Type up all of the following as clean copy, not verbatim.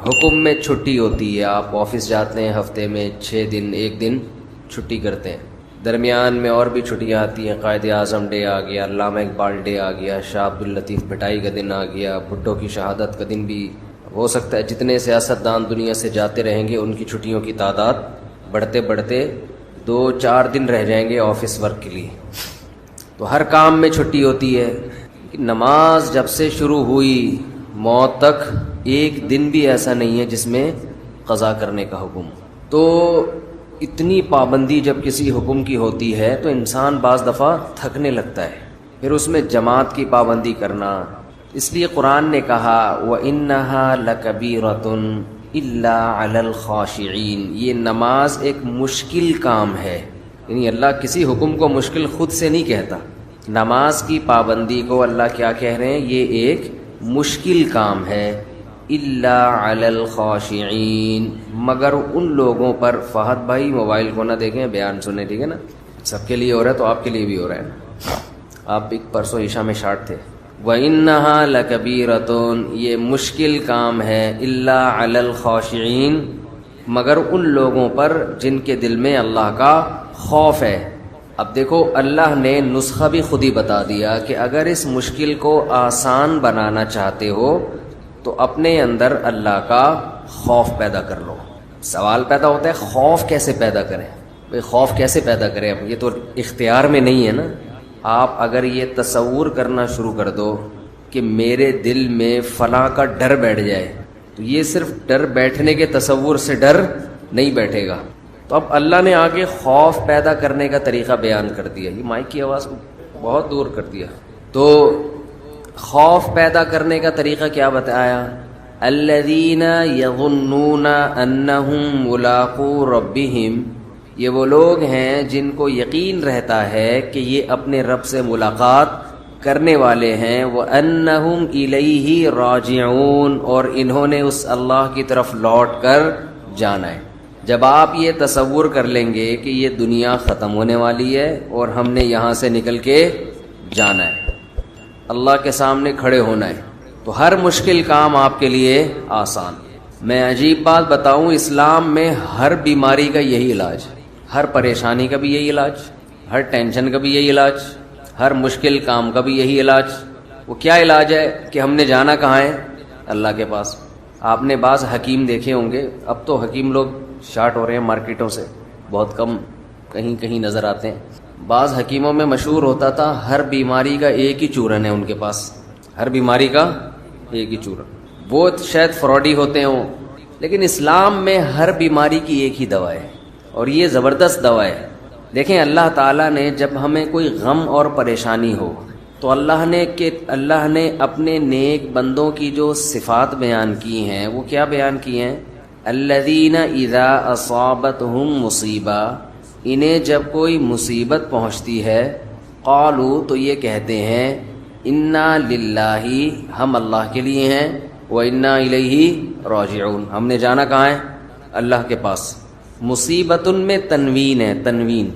حکم میں چھٹی ہوتی ہے، آپ آفس جاتے ہیں، ہفتے میں 6 دن 1 دن چھٹی کرتے ہیں، درمیان میں اور بھی چھٹیاں آتی ہیں، قائد اعظم ڈے آ گیا، علامہ اقبال ڈے آ گیا، شاہ عبد اللطیف بھٹائی کا دن آ گیا، بھٹو کی شہادت کا دن بھی ہو سکتا ہے۔ جتنے سیاستدان دنیا سے جاتے رہیں گے ان کی چھٹیوں کی تعداد بڑھتے بڑھتے 2-4 دن رہ جائیں گے آفس ورک کے لیے۔ تو ہر کام میں چھٹی ہوتی ہے۔ نماز جب سے شروع ہوئی موت تک ایک دن بھی ایسا نہیں ہے جس میں قضا کرنے کا حکم۔ تو اتنی پابندی جب کسی حکم کی ہوتی ہے تو انسان بعض دفعہ تھکنے لگتا ہے، پھر اس میں جماعت کی پابندی کرنا۔ اس لیے قرآن نے کہا وَإِنَّهَا لَكَبِيرَةٌ إِلَّا عَلَى الْخَاشِعِينَ، یہ نماز ایک مشکل کام ہے، یعنی اللہ کسی حکم کو مشکل خود سے نہیں کہتا۔ نماز کی پابندی کو اللہ کیا کہہ رہے ہیں؟ یہ ایک مشکل کام ہے۔ الا علی الخاشعین، مگر ان لوگوں پر۔ فہد بھائی موبائل کو نہ دیکھیں، بیان سنیں، ٹھیک ہے نا؟ سب کے لیے ہو رہا ہے تو آپ کے لیے بھی ہو رہا ہے نا۔ آپ ایک پرسوں عشاء میں شارٹ تھے۔ وَإِنَّهَا لَكَبِيرَةٌ، یہ مشکل کام ہے۔ الا علی الخاشعین، مگر ان لوگوں پر جن کے دل میں اللہ کا خوف ہے۔ اب دیکھو اللہ نے نسخہ بھی خود ہی بتا دیا کہ اگر اس مشکل کو آسان بنانا چاہتے ہو تو اپنے اندر اللہ کا خوف پیدا کر لو۔ سوال پیدا ہوتا ہے خوف کیسے پیدا کریں؟ بھئی خوف کیسے پیدا کریں؟ اب یہ تو اختیار میں نہیں ہے نا۔ آپ اگر یہ تصور کرنا شروع کر دو کہ میرے دل میں فلاں کا ڈر بیٹھ جائے، تو یہ صرف ڈر بیٹھنے کے تصور سے ڈر نہیں بیٹھے گا۔ تو اب اللہ نے آگے خوف پیدا کرنے کا طریقہ بیان کر دیا۔ یہ مائک کی آواز کو بہت دور کر دیا۔ تو خوف پیدا کرنے کا طریقہ کیا بتایا؟ الذین یظنون انہم ملاقو ربہم، یہ وہ لوگ ہیں جن کو یقین رہتا ہے کہ یہ اپنے رب سے ملاقات کرنے والے ہیں۔ وانہم الیہ راجعون، اور انہوں نے اس اللہ کی طرف لوٹ کر جانا ہے۔ جب آپ یہ تصور کر لیں گے کہ یہ دنیا ختم ہونے والی ہے اور ہم نے یہاں سے نکل کے جانا ہے، اللہ کے سامنے کھڑے ہونا ہے، تو ہر مشکل کام آپ کے لیے آسان۔ میں عجیب بات بتاؤں، اسلام میں ہر بیماری کا یہی علاج، ہر پریشانی کا بھی یہی علاج، ہر ٹینشن کا بھی یہی علاج، ہر مشکل کام کا بھی یہی علاج۔ وہ کیا علاج ہے کہ ہم نے جانا کہاں ہے؟ اللہ کے پاس۔ آپ نے بعض حکیم دیکھے ہوں گے، اب تو حکیم لوگ شارٹ ہو رہے ہیں مارکیٹوں سے، بہت کم کہیں کہیں نظر آتے ہیں۔ بعض حکیموں میں مشہور ہوتا تھا ہر بیماری کا ایک ہی چورن ہے ان کے پاس، ہر بیماری کا ایک ہی چورن۔ وہ شاید فراڈی ہوتے ہوں، لیکن اسلام میں ہر بیماری کی ایک ہی دوا ہے، اور یہ زبردست دوا ہے۔ دیکھیں اللہ تعالیٰ نے جب ہمیں کوئی غم اور پریشانی ہو تو اللہ نے اپنے نیک بندوں کی جو صفات بیان کی ہیں وہ کیا بیان کی ہیں؟ الذین اذا اصابتہم مصیبہ، انہیں جب کوئی مصیبت پہنچتی ہے، قالوا، تو یہ کہتے ہیں، انا للہ، ہم اللہ کے لیے ہیں، وانا الیہ راجعون، ہم نے جانا کہاں ہے؟ اللہ کے پاس۔ مصیبت میں تنوین ہے، تنوین۔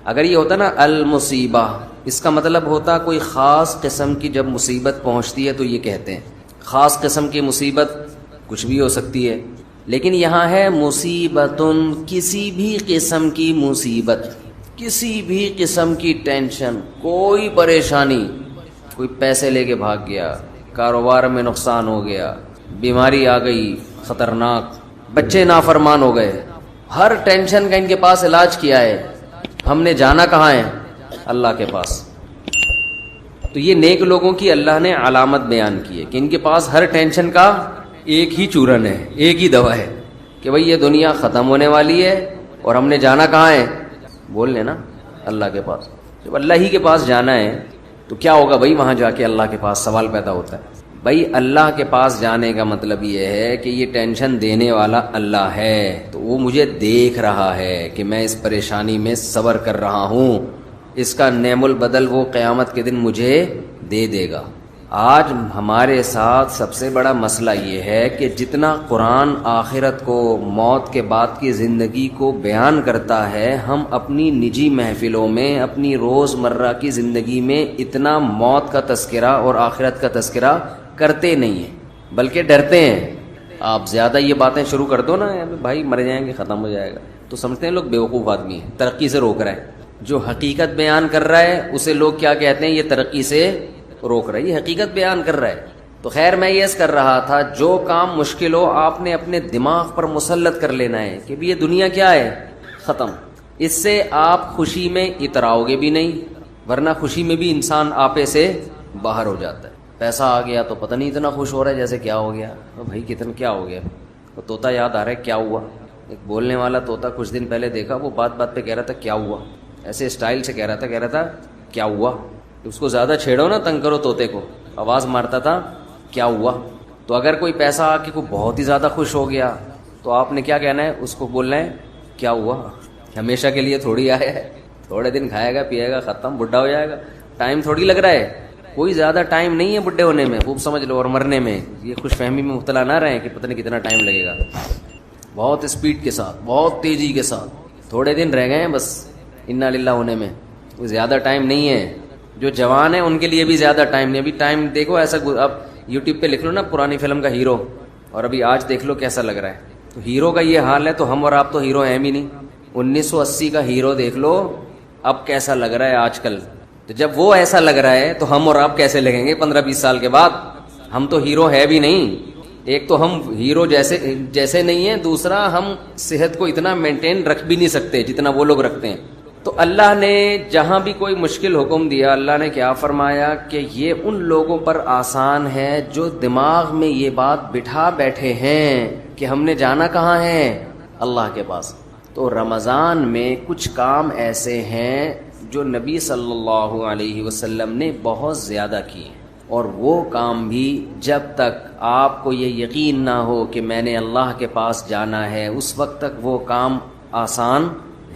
اگر یہ ہوتا نا المصیبہ، اس کا مطلب ہوتا کوئی خاص قسم کی جب مصیبت پہنچتی ہے تو یہ کہتے ہیں۔ خاص قسم کی مصیبت کچھ بھی ہو سکتی ہے، لیکن یہاں ہے مصیبت، کسی بھی قسم کی مصیبت، کسی بھی قسم کی ٹینشن، کوئی پریشانی، کوئی پیسے لے کے بھاگ گیا، کاروبار میں نقصان ہو گیا، بیماری آ گئی خطرناک، بچے نافرمان ہو گئے، ہر ٹینشن کا ان کے پاس علاج کیا ہے۔ ہم نے جانا کہاں ہے؟ اللہ کے پاس۔ تو یہ نیک لوگوں کی اللہ نے علامت بیان کی ہے کہ ان کے پاس ہر ٹینشن کا ایک ہی چورن ہے، ایک ہی دوا ہے، کہ بھئی یہ دنیا ختم ہونے والی ہے اور ہم نے جانا کہاں ہے؟ بول لینا اللہ کے پاس۔ جب اللہ ہی کے پاس جانا ہے تو کیا ہوگا بھئی وہاں جا کے اللہ کے پاس؟ سوال پیدا ہوتا ہے بھئی اللہ کے پاس جانے کا مطلب یہ ہے کہ یہ ٹینشن دینے والا اللہ ہے، تو وہ مجھے دیکھ رہا ہے کہ میں اس پریشانی میں صبر کر رہا ہوں، اس کا نعم البدل وہ قیامت کے دن مجھے دے دے گا۔ آج ہمارے ساتھ سب سے بڑا مسئلہ یہ ہے کہ جتنا قرآن آخرت کو، موت کے بعد کی زندگی کو بیان کرتا ہے، ہم اپنی نجی محفلوں میں، اپنی روز مرہ کی زندگی میں اتنا موت کا تذکرہ اور آخرت کا تذکرہ کرتے نہیں ہیں، بلکہ ڈرتے ہیں۔ آپ زیادہ یہ باتیں شروع کر دو نا بھائی مر جائیں گے ختم ہو جائے گا، تو سمجھتے ہیں لوگ بیوقوف آدمی ہے، ترقی سے روک رہا ہے. جو حقیقت بیان کر رہا ہے اسے لوگ کیا کہتے ہیں؟ یہ ترقی سے روک رہا ہے، یہ حقیقت بیان کر رہا ہے. تو خیر میں یہ کر رہا تھا جو کام مشکل ہو آپ نے اپنے دماغ پر مسلط کر لینا ہے کہ بھی یہ دنیا کیا ہے؟ ختم. اس سے آپ خوشی میں اتراؤ گے بھی نہیں، ورنہ خوشی میں بھی انسان آپے سے باہر ہو جاتا ہے. پیسہ آ گیا تو پتہ نہیں اتنا خوش ہو رہا ہے جیسے کیا ہو گیا بھائی، کتنا کیا ہو گیا. وہ طوطا یاد آ رہا ہے کیا ہوا. ایک بولنے والا طوطا کچھ دن پہلے دیکھا، وہ بات بات پہ کہہ رہا تھا کیا ہوا، ایسے اسٹائل سے کہہ رہا تھا کیا ہوا. اس کو زیادہ چھیڑو نا، تنگ کرو طوطے کو، آواز مارتا تھا کیا ہوا. تو اگر کوئی پیسہ آ کے کوئی بہت ہی زیادہ خوش ہو گیا تو آپ نے کیا کہنا ہے؟ اس کو بولنا ہے کیا ہوا. ہمیشہ کے لیے تھوڑی آیا ہے، تھوڑے دن کھائے گا پیے گا ختم، بڈھا ہو جائے گا. ٹائم تھوڑی لگ رہا ہے، کوئی زیادہ ٹائم نہیں ہے بڈھے ہونے میں، خوب سمجھ لو. اور مرنے میں یہ خوش فہمی میں مبتلا نہ رہیں کہ پتہ نہیں کتنا ٹائم لگے گا. بہت اسپیڈ کے ساتھ، بہت تیزی کے ساتھ تھوڑے دن رہ گئے ہیں بس انا للہ ہونے میں، کوئی زیادہ ٹائم نہیں ہے. جو جوان ہیں ان کے لیے بھی زیادہ ٹائم نہیں. ابھی ٹائم دیکھو ایسا، اب یوٹیوب پہ لکھ لو نا پرانی فلم کا ہیرو، اور ابھی آج دیکھ لو کیسا لگ رہا ہے. تو ہیرو کا یہ حال ہے تو ہم اور آپ تو ہیرو ہیں بھی نہیں. 1980 کا ہیرو دیکھ لو اب کیسا لگ رہا ہے آج کل. تو جب وہ ایسا لگ رہا ہے تو ہم اور آپ کیسے لگیں گے 15-20 سال کے بعد؟ ہم تو ہیرو ہے بھی نہیں. ایک تو ہم ہیرو جیسے نہیں ہیں، دوسرا ہم صحت کو اتنا مینٹین رکھ بھی نہیں سکتے جتنا وہ لوگ رکھتے ہیں. تو اللہ نے جہاں بھی کوئی مشکل حکم دیا، اللہ نے کیا فرمایا کہ یہ ان لوگوں پر آسان ہے جو دماغ میں یہ بات بٹھا بیٹھے ہیں کہ ہم نے جانا کہاں ہے؟ اللہ کے پاس. تو رمضان میں کچھ کام ایسے ہیں جو نبی صلی اللہ علیہ وسلم نے بہت زیادہ کیے، اور وہ کام بھی جب تک آپ کو یہ یقین نہ ہو کہ میں نے اللہ کے پاس جانا ہے اس وقت تک وہ کام آسان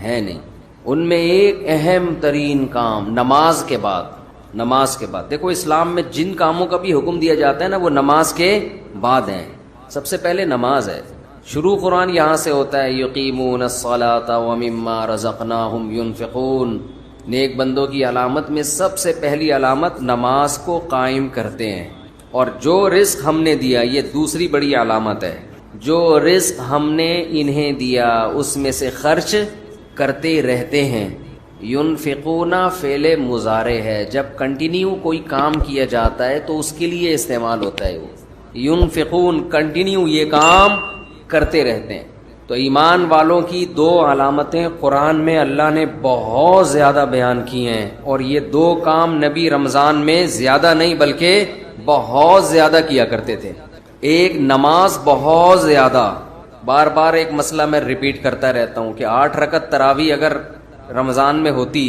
ہے نہیں. ان میں ایک اہم ترین کام نماز کے بعد دیکھو اسلام میں جن کاموں کا بھی حکم دیا جاتا ہے نا وہ نماز کے بعد ہیں. سب سے پہلے نماز ہے. شروع قرآن یہاں سے ہوتا ہے یقیمون الصلاۃ ومما رزقناہم ينفقون. نیک بندوں کی علامت میں سب سے پہلی علامت نماز کو قائم کرتے ہیں. اور جو رزق ہم نے دیا، یہ دوسری بڑی علامت ہے، جو رزق ہم نے انہیں دیا اس میں سے خرچ کرتے رہتے ہیں. ينفقون فعل مضارع ہے، جب کنٹینیو کوئی کام کیا جاتا ہے تو اس کے لیے استعمال ہوتا ہے. وہ ينفقون کنٹینیو یہ کام کرتے رہتے ہیں. تو ایمان والوں کی دو علامتیں قرآن میں اللہ نے بہت زیادہ بیان کی ہیں، اور یہ دو کام نبی رمضان میں زیادہ نہیں بلکہ بہت زیادہ کیا کرتے تھے. ایک نماز بہت زیادہ، بار بار ایک مسئلہ میں ریپیٹ کرتا رہتا ہوں کہ 8 رکعت تراویح اگر رمضان میں ہوتی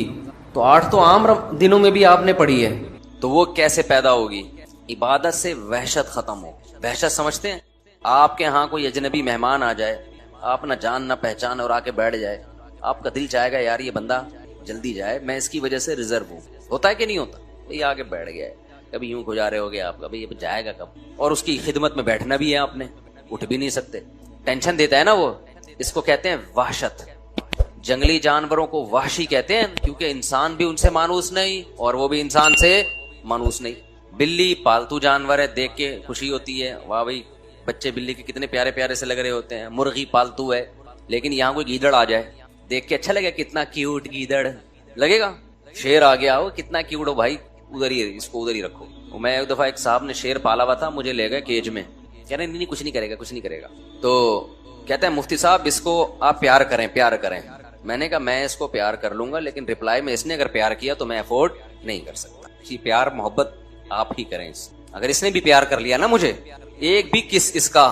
تو 8 تو عام دنوں میں بھی آپ نے پڑھی ہے، تو وہ کیسے پیدا ہوگی؟ عبادت سے وحشت ختم ہو. وحشت سمجھتے ہیں؟ آپ کے ہاں کوئی اجنبی مہمان آ جائے، آپ نہ جان نہ پہچان، اور آ کے بیٹھ جائے، آپ کا دل چاہے گا یار یہ بندہ جلدی جائے، میں اس کی وجہ سے ریزرو ہوں. ہوتا ہے کہ نہیں ہوتا؟ یہ آ کے بیٹھ گیا ہے، کبھی یوں گزارے ہو گیا آپ کا، بھائی یہ جائے گا کب؟ اور اس کی خدمت میں بیٹھنا بھی ہے، آپ نے اٹھ بھی نہیں سکتے، ٹینشن دیتا ہے نا وہ. اس کو کہتے ہیں وحشت. جنگلی جانوروں کو وحشی کہتے ہیں کیونکہ انسان بھی ان سے مانوس نہیں اور وہ بھی انسان سے مانوس نہیں. بلی پالتو جانور ہے، دیکھ کے خوشی ہوتی ہے، واہ بھائی بچے بلی کے کتنے پیارے پیارے سے لگ رہے ہوتے ہیں. مرغی پالتو ہے، لیکن یہاں کوئی گیدڑ آ جائے دیکھ کے اچھا لگے، کتنا کیوٹ گیدڑ لگے گا. شیر آ گیا ہو، کتنا کیوٹ ہو بھائی، ادھر ہی اس کو ادھر ہی رکھو. میں ایک دفعہ ایک صاحب نے شیر پالا ہوا تھا، مجھے لے گئے کیج میں، کہہ رہے نہیں کچھ نہیں کرے گا کچھ نہیں کرے گا. تو کہتے ہیں مفتی صاحب اس کو آپ پیار کریں پیار کریں. میں نے کہا میں اس کو پیار کر لوں گا، لیکن ریپلائی میں اس نے اگر پیار کیا تو میں افورڈ نہیں کر سکتا. جی پیار محبت آپ ہی کریں. اگر اس نے بھی پیار کر لیا نا مجھے، ایک بھی کس اس کا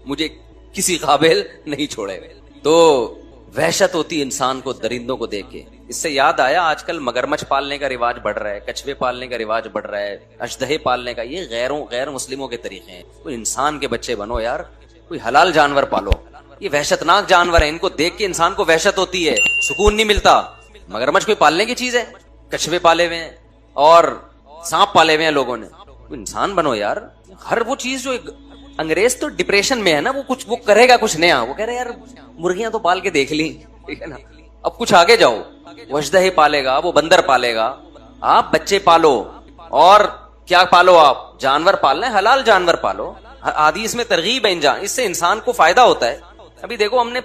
مجھے کسی قابل نہیں چھوڑے. تو وحشت ہوتی انسان کو درندوں کو دیکھ کے. اس سے یاد آیا آج کل مگرمچھ پالنے کا رواج بڑھ رہا ہے، کچھوے پالنے کا رواج بڑھ رہا ہے، اژدہے پالنے کا. یہ غیر مسلموں کے طریقے ہیں. کوئی انسان کے بچے بنو یار، کوئی حلال جانور پالو. یہ وحشتناک جانور ہیں، ان کو دیکھ کے انسان کو وحشت ہوتی ہے، سکون نہیں ملتا. مگرمچھ کوئی پالنے کی چیز ہے؟ کچھوے پالے ہوئے ہیں اور سانپ پالے ہوئے ہیں لوگوں نے. انسان بنو یار. ہر وہ چیز جو انگریز تو ڈپریشن میں ہے نا، وہ کرے گا کچھ نیا. وہ کہہ رہے یار مرغیاں تو پال کے دیکھ لی، ٹھیک ہے نا، اب کچھ آگے جاؤ. وہ اژدہے پالے گا، وہ بندر پالے گا. آپ بچے پالو، اور کیا پالو؟ آپ جانور پالنا ہے، حلال جانور پالو. حدیث میں ترغیب ہے انجان، اس سے انسان کو فائدہ ہوتا ہے. ابھی دیکھو ہم نے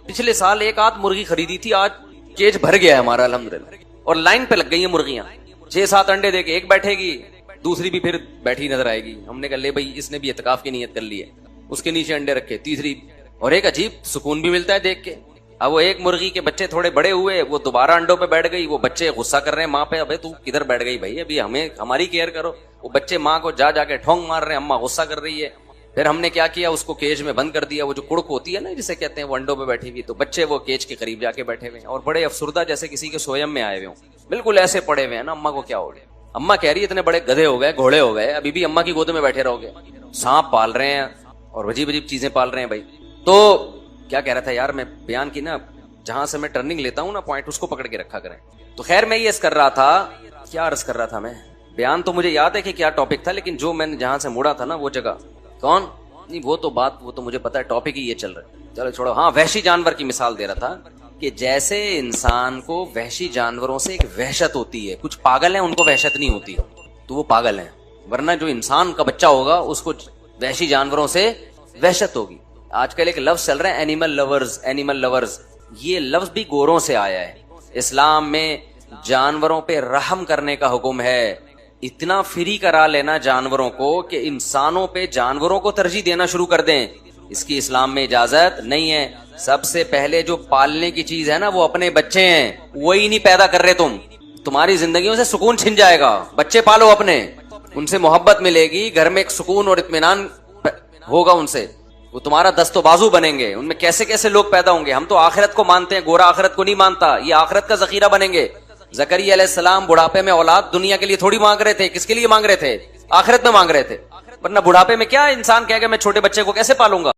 پچھلے سال ایک آدھ مرغی خریدی تھی، آج کیج بھر گیا ہے ہمارا الحمدللہ، اور لائن پہ لگ گئی ہیں مرغیاں. 6-7 انڈے دے کے ایک بیٹھے گی، دوسری بھی پھر بیٹھی نظر آئے گی. ہم نے کہا لے بھائی اس نے بھی اعتکاف کی نیت کر لی ہے، اس کے نیچے انڈے رکھے، تیسری. اور ایک عجیب سکون بھی ملتا ہے دیکھ کے. اب وہ ایک مرغی کے بچے تھوڑے بڑے ہوئے، وہ دوبارہ انڈوں پہ بیٹھ گئی، وہ بچے غصہ کر رہے ہیں ماں پہ، ابے تو کدھر بیٹھ گئی بھائی، ابھی ہمیں ہماری کیئر کرو. وہ بچے ماں کو جا کے ٹھونگ مار رہے ہیں، اماں غصہ کر رہی ہے. پھر ہم نے کیا کیا، اس کو کیج میں بند کر دیا. وہ جو کڑک ہوتی ہے نا جسے کہتے ہیں، وہ انڈوں پہ بیٹھی ہوئی، تو بچے وہ کیج کے قریب جا کے بیٹھے ہوئے ہیں اور بڑے افسردہ جیسے کسی کے سویم میں آئے ہوئے ہوں، بالکل ایسے پڑے ہوئے ہیں نا. اماں کو کیا ہو گیا؟ اماں کہہ رہی ہے اتنے بڑے گدھے ہو گئے، گھوڑے ہو گئے، ابھی بھی اماں کی گود میں بیٹھے رہو گے. سانپ پال رہے ہیں اور عجیب عجیب چیزیں پال رہے ہیں بھائی. تو کیا کہہ رہا تھا یار، میں بیان کی نا، جہاں سے میں ٹرننگ لیتا ہوں نا پوائنٹ، اس کو پکڑ کے رکھا کریں. تو خیر میں یہ عرض کر رہا تھا، کیا عرض کر رہا تھا میں، بیان تو مجھے یاد ہے کہ کیا ٹاپک تھا، لیکن جو میں نے جہاں سے موڑا تھا نا وہ جگہ کون نہیں، وہ تو مجھے پتا ہے ٹاپک ہی یہ چل رہا ہے. چلو چھوڑو. ہاں، وحشی جانور کی مثال دے رہا تھا کہ جیسے انسان کو وحشی جانوروں سے ایک وحشت ہوتی ہے، کچھ پاگل ہیں ان کو وحشت نہیں ہوتی تو وہ پاگل ہیں، ورنہ جو انسان کا بچہ ہوگا اس کو وحشی جانوروں سے وحشت ہوگی. آج کل ایک لفظ چل رہا ہے اینیمل لورز. یہ لفظ بھی گوروں سے آیا ہے. اسلام میں جانوروں پہ رحم کرنے کا حکم ہے. اتنا فری کرا لینا جانوروں کو کہ انسانوں پہ جانوروں کو ترجیح دینا شروع کر دیں، اس کی اسلام میں اجازت نہیں ہے. سب سے پہلے جو پالنے کی چیز ہے نا وہ اپنے بچے ہیں، وہی نہیں پیدا کر رہے تمہاری زندگیوں سے سکون چھن جائے گا. بچے پالو اپنے، ان سے محبت ملے گی، گھر میں ایک سکون اور اطمینان ہوگا ان سے، وہ تمہارا دست و بازو بنیں گے. ان میں کیسے کیسے لوگ پیدا ہوں گے. ہم تو آخرت کو مانتے ہیں، گورا آخرت کو نہیں مانتا. یہ آخرت کا ذخیرہ بنیں گے. زکریا علیہ السلام بڑھاپے میں اولاد دنیا کے لیے تھوڑی مانگ رہے تھے، کس کے لیے مانگ رہے تھے؟ آخرت میں مانگ رہے تھے. ورنہ بڑھاپے میں کیا انسان کہے گا میں چھوٹے بچے کو کیسے پالوں گا.